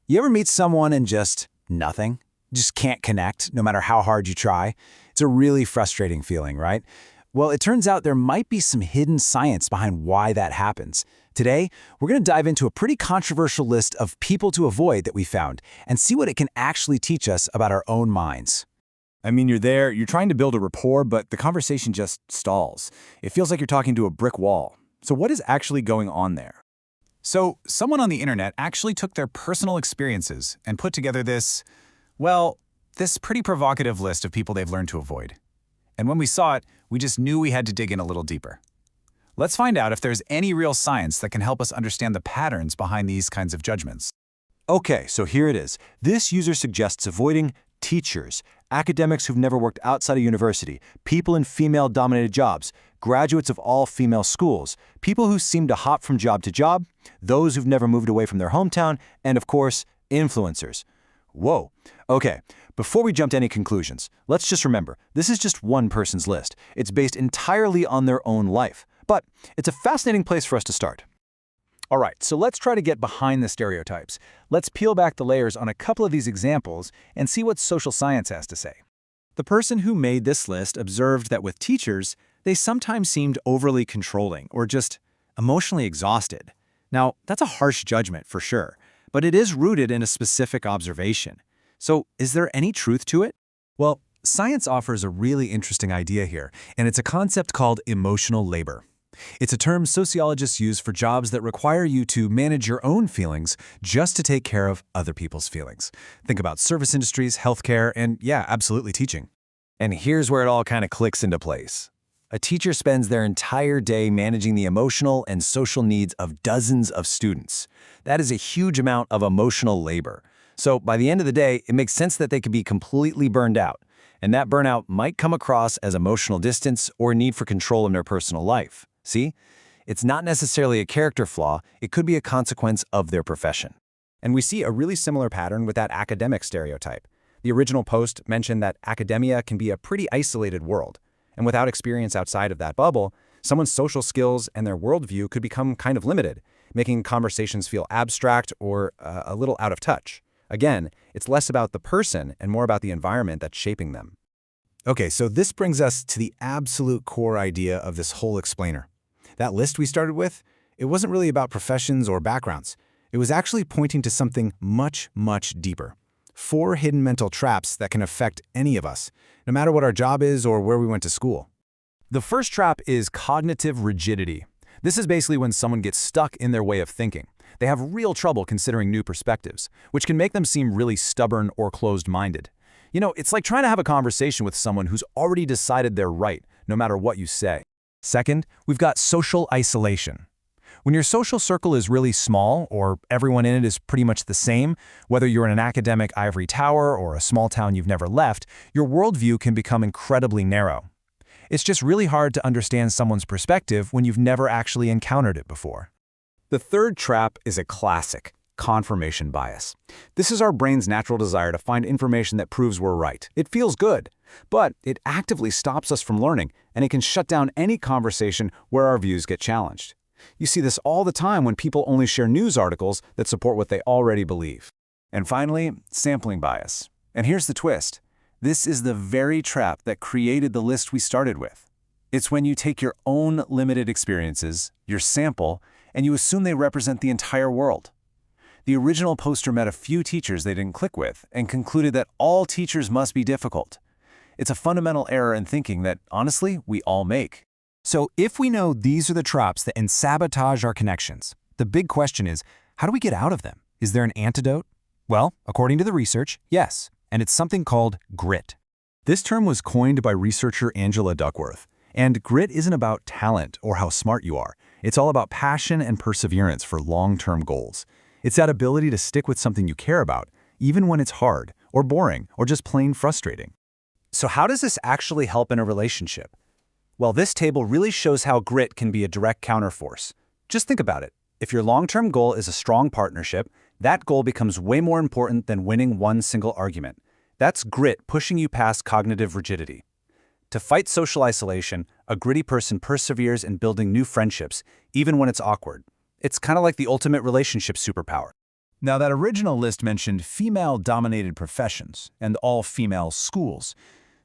You ever meet someone and just nothing? Just can't connect, no matter how hard you try? It's a really frustrating feeling, right? Well, it turns out there might be some hidden science behind why that happens. Today, we're going to dive into a pretty controversial list of people to avoid that we found and see what it can actually teach us about our own minds. I mean, you're there, you're trying to build a rapport, but the conversation just stalls. It feels like you're talking to a brick wall. So what is actually going on there? So, someone on the internet actually took their personal experiences and put together this pretty provocative list of people they've learned to avoid. And when we saw it, we just knew we had to dig in a little deeper. Let's find out if there's any real science that can help us understand the patterns behind these kinds of judgments. Okay, so here it is. This user suggests avoiding teachers, academics who've never worked outside a university, people in female-dominated jobs, graduates of all female schools, people who seem to hop from job to job, those who've never moved away from their hometown, and of course, influencers. Whoa. Okay, before we jump to any conclusions, let's just remember, this is just one person's list. It's based entirely on their own life. But it's a fascinating place for us to start. All right, so let's try to get behind the stereotypes. Let's peel back the layers on a couple of these examples and see what social science has to say. The person who made this list observed that with teachers, they sometimes seemed overly controlling or just emotionally exhausted. Now, that's a harsh judgment for sure, but it is rooted in a specific observation. So, is there any truth to it? Well, science offers a really interesting idea here, and it's a concept called emotional labor. It's a term sociologists use for jobs that require you to manage your own feelings just to take care of other people's feelings. Think about service industries, healthcare, and yeah, absolutely teaching. And here's where it all kind of clicks into place. A teacher spends their entire day managing the emotional and social needs of dozens of students. That is a huge amount of emotional labor. So by the end of the day, it makes sense that they could be completely burned out. And that burnout might come across as emotional distance or need for control in their personal life. See? It's not necessarily a character flaw, it could be a consequence of their profession. And we see a really similar pattern with that academic stereotype. The original post mentioned that academia can be a pretty isolated world, and without experience outside of that bubble, someone's social skills and their worldview could become kind of limited, making conversations feel abstract or a little out of touch. Again, it's less about the person and more about the environment that's shaping them. Okay, so this brings us to the absolute core idea of this whole explainer. That list we started with, it wasn't really about professions or backgrounds. It was actually pointing to something much, much deeper. 4 hidden mental traps that can affect any of us, no matter what our job is or where we went to school. The first trap is cognitive rigidity. This is basically when someone gets stuck in their way of thinking. They have real trouble considering new perspectives, which can make them seem really stubborn or closed-minded. You know, it's like trying to have a conversation with someone who's already decided they're right, no matter what you say. Second, we've got social isolation. When your social circle is really small, or everyone in it is pretty much the same, whether you're in an academic ivory tower or a small town you've never left, your worldview can become incredibly narrow. It's just really hard to understand someone's perspective when you've never actually encountered it before. The third trap is a classic: confirmation bias. This is our brain's natural desire to find information that proves we're right. It feels good, but it actively stops us from learning, and it can shut down any conversation where our views get challenged. You see this all the time when people only share news articles that support what they already believe. And finally, sampling bias. And here's the twist. This is the very trap that created the list we started with. It's when you take your own limited experiences, your sample, and you assume they represent the entire world. The original poster met a few teachers they didn't click with and concluded that all teachers must be difficult. It's a fundamental error in thinking that, honestly, we all make. So if we know these are the traps that sabotage our connections, the big question is, how do we get out of them? Is there an antidote? Well, according to the research, yes, and it's something called grit. This term was coined by researcher Angela Duckworth, and grit isn't about talent or how smart you are. It's all about passion and perseverance for long-term goals. It's that ability to stick with something you care about, even when it's hard, or boring, or just plain frustrating. So how does this actually help in a relationship? Well, this table really shows how grit can be a direct counterforce. Just think about it. If your long-term goal is a strong partnership, that goal becomes way more important than winning one single argument. That's grit pushing you past cognitive rigidity. To fight social isolation, a gritty person perseveres in building new friendships, even when it's awkward. It's kind of like the ultimate relationship superpower. Now, that original list mentioned female-dominated professions and all-female schools.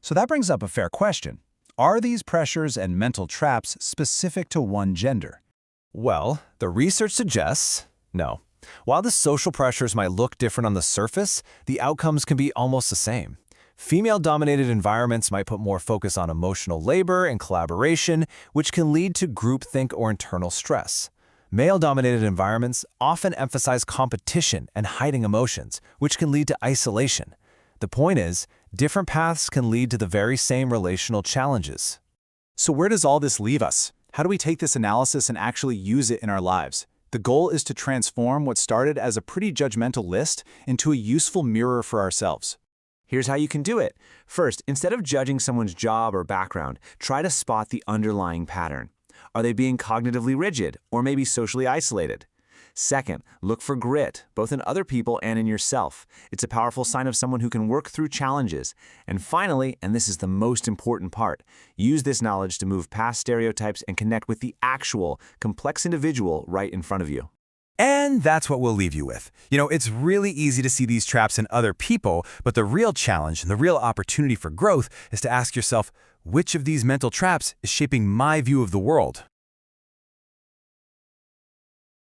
So that brings up a fair question. Are these pressures and mental traps specific to one gender? Well, the research suggests no. While the social pressures might look different on the surface, the outcomes can be almost the same. Female-dominated environments might put more focus on emotional labor and collaboration, which can lead to groupthink or internal stress. Male-dominated environments often emphasize competition and hiding emotions, which can lead to isolation. The point is, different paths can lead to the very same relational challenges. So where does all this leave us? How do we take this analysis and actually use it in our lives? The goal is to transform what started as a pretty judgmental list into a useful mirror for ourselves. Here's how you can do it. First, instead of judging someone's job or background, try to spot the underlying pattern. Are they being cognitively rigid or maybe socially isolated? Second, look for grit, both in other people and in yourself. It's a powerful sign of someone who can work through challenges. And finally, and this is the most important part, use this knowledge to move past stereotypes and connect with the actual, complex individual right in front of you. And that's what we'll leave you with. It's really easy to see these traps in other people, but the real challenge and the real opportunity for growth is to ask yourself, which of these mental traps is shaping my view of the world?